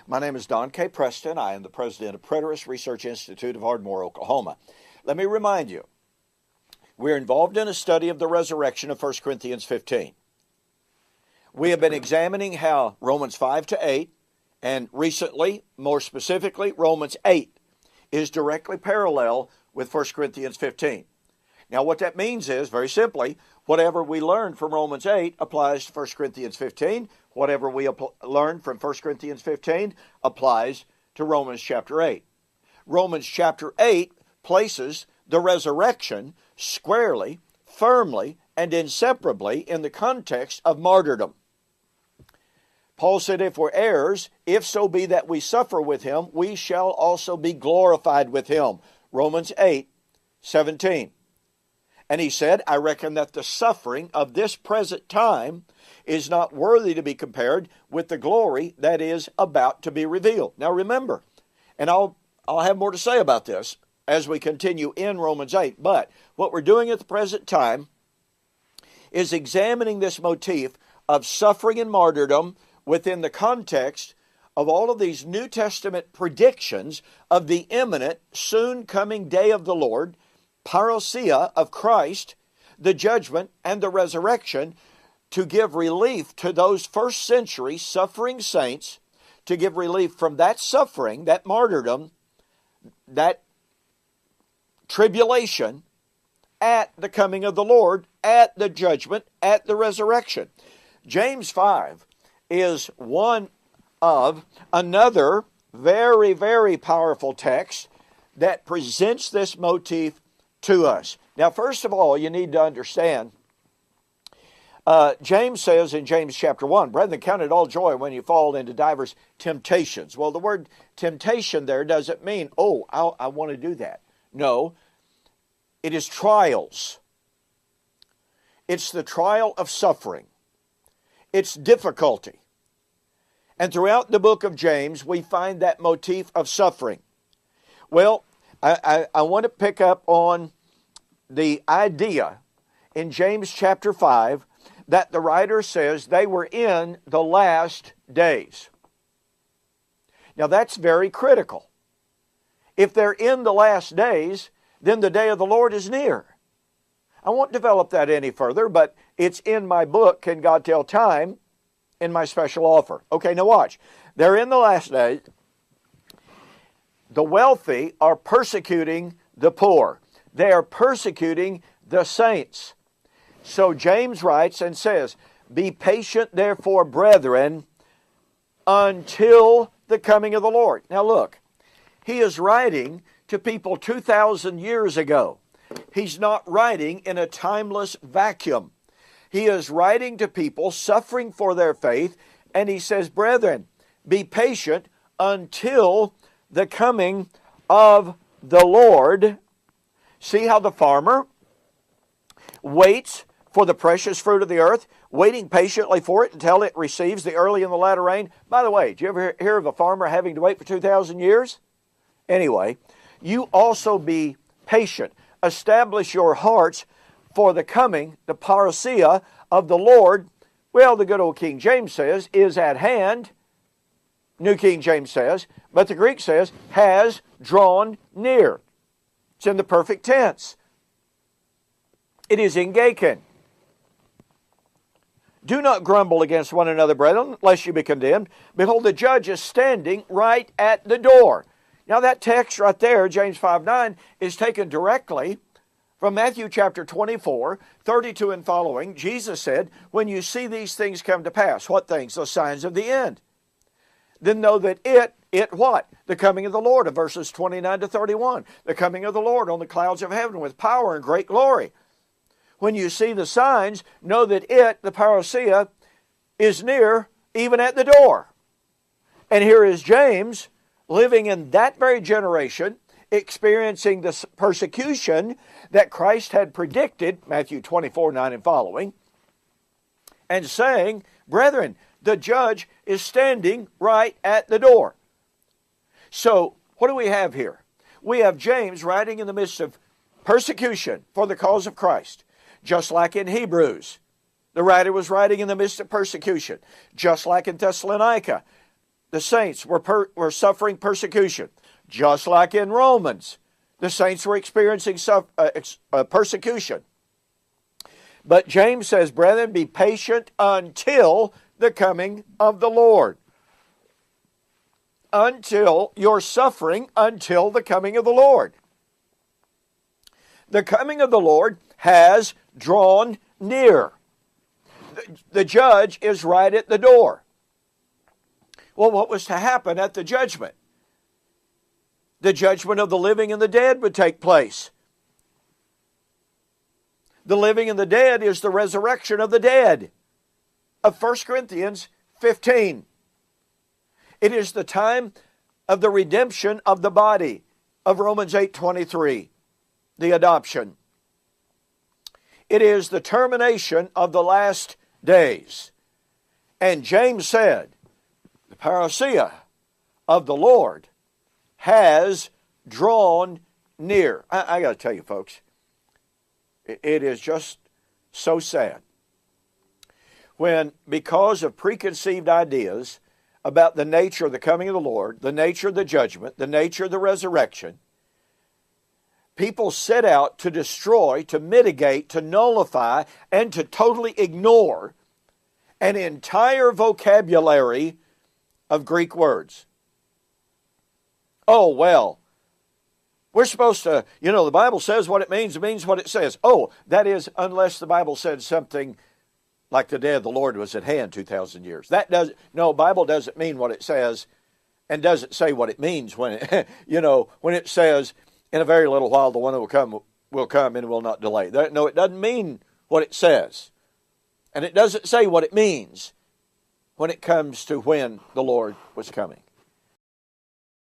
My name is Don K. Preston. I am the president of Preterist Research Institute of Ardmore, Oklahoma. Let me remind you, we're involved in a study of the resurrection of 1 Corinthians 15. We have been examining how Romans 5 to 8, and recently, more specifically, Romans 8, is directly parallel with 1 Corinthians 15. Now, what that means is, very simply, whatever we learn from Romans 8 applies to 1 Corinthians 15. Whatever we learn from 1 Corinthians 15 applies to Romans chapter 8. Romans chapter 8 places the resurrection squarely, firmly, and inseparably in the context of martyrdom. Paul said, if we're heirs, if so be that we suffer with him, we shall also be glorified with him. Romans 8:17. And he said, I reckon that the suffering of this present time is not worthy to be compared with the glory that is about to be revealed. Now remember, and I'll have more to say about this as we continue in Romans 8, but what we're doing at the present time is examining this motif of suffering and martyrdom within the context of all of these New Testament predictions of the imminent, soon coming day of the Lord, parousia of Christ, the judgment and the resurrection, to give relief to those first century suffering saints, to give relief from that suffering, that martyrdom, that tribulation at the coming of the Lord, at the judgment, at the resurrection. James 5 is one of another very, very powerful text that presents this motif to us. Now, first of all, you need to understand, James says in James chapter 1, brethren, count it all joy when you fall into divers temptations. Well, the word temptation there doesn't mean, I want to do that. No, it is trials. It's the trial of suffering. It's difficulty. And throughout the book of James, we find that motif of suffering. Well, I want to pick up on the idea in James chapter 5 that the writer says they were in the last days. Now that's very critical. If they're in the last days, then the day of the Lord is near. I won't develop that any further, but it's in my book, Can God Tell Time, in my special offer. Okay, now watch. They're in the last days. The wealthy are persecuting the poor. They are persecuting the saints. So James writes and says, be patient therefore, brethren, until the coming of the Lord. Now look, he is writing to people 2,000 years ago. He's not writing in a timeless vacuum. He is writing to people suffering for their faith, and he says, brethren, be patient until the coming of the Lord. See how the farmer waits for the precious fruit of the earth, waiting patiently for it until it receives the early and the latter rain. By the way, did you ever hear of a farmer having to wait for 2,000 years? Anyway, you also be patient. Establish your hearts for the coming, the parousia of the Lord. Well, the good old King James says, is at hand. New King James says, but the Greek says, has drawn near. It's in the perfect tense. It is engaken. Do not grumble against one another, brethren, lest you be condemned. Behold, the judge is standing right at the door. Now that text right there, James 5:9, is taken directly from Matthew chapter 24, 32 and following. Jesus said, when you see these things come to pass, what things? The signs of the end. Then know that it what? The coming of the Lord, of verses 29 to 31. The coming of the Lord on the clouds of heaven with power and great glory. When you see the signs, know that the parousia, is near, even at the door. And here is James, living in that very generation, experiencing the persecution that Christ had predicted, Matthew 24, 9 and following, and saying, brethren, the judge is standing right at the door. So, what do we have here? We have James writing in the midst of persecution for the cause of Christ. Just like in Hebrews, the writer was writing in the midst of persecution. Just like in Thessalonica, the saints were suffering persecution, just like in Romans. The saints were experiencing persecution. But James says, brethren, be patient until the coming of the Lord. Until you're suffering, until the coming of the Lord. The coming of the Lord has drawn near. The judge is right at the door. Well, what was to happen at the judgment? The judgment of the living and the dead would take place. The living and the dead is the resurrection of the dead of 1 Corinthians 15. It is the time of the redemption of the body of Romans 8:23, the adoption. It is the termination of the last days. And James said, the parousia of the Lord has drawn near. I got to tell you, folks, it is just so sad when, because of preconceived ideas about the nature of the coming of the Lord, the nature of the judgment, the nature of the resurrection, people set out to destroy, to mitigate, to nullify, and to totally ignore an entire vocabulary of Greek words. Oh, well, we're supposed to, the Bible says what it means what it says. Oh, that is, unless the Bible said something like the day of the Lord was at hand 2,000 years. Bible doesn't mean what it says and doesn't say what it means when it, when it says, in a very little while the one who will come and will not delay. No, it doesn't mean what it says. And it doesn't say what it means when it comes to when the Lord was coming.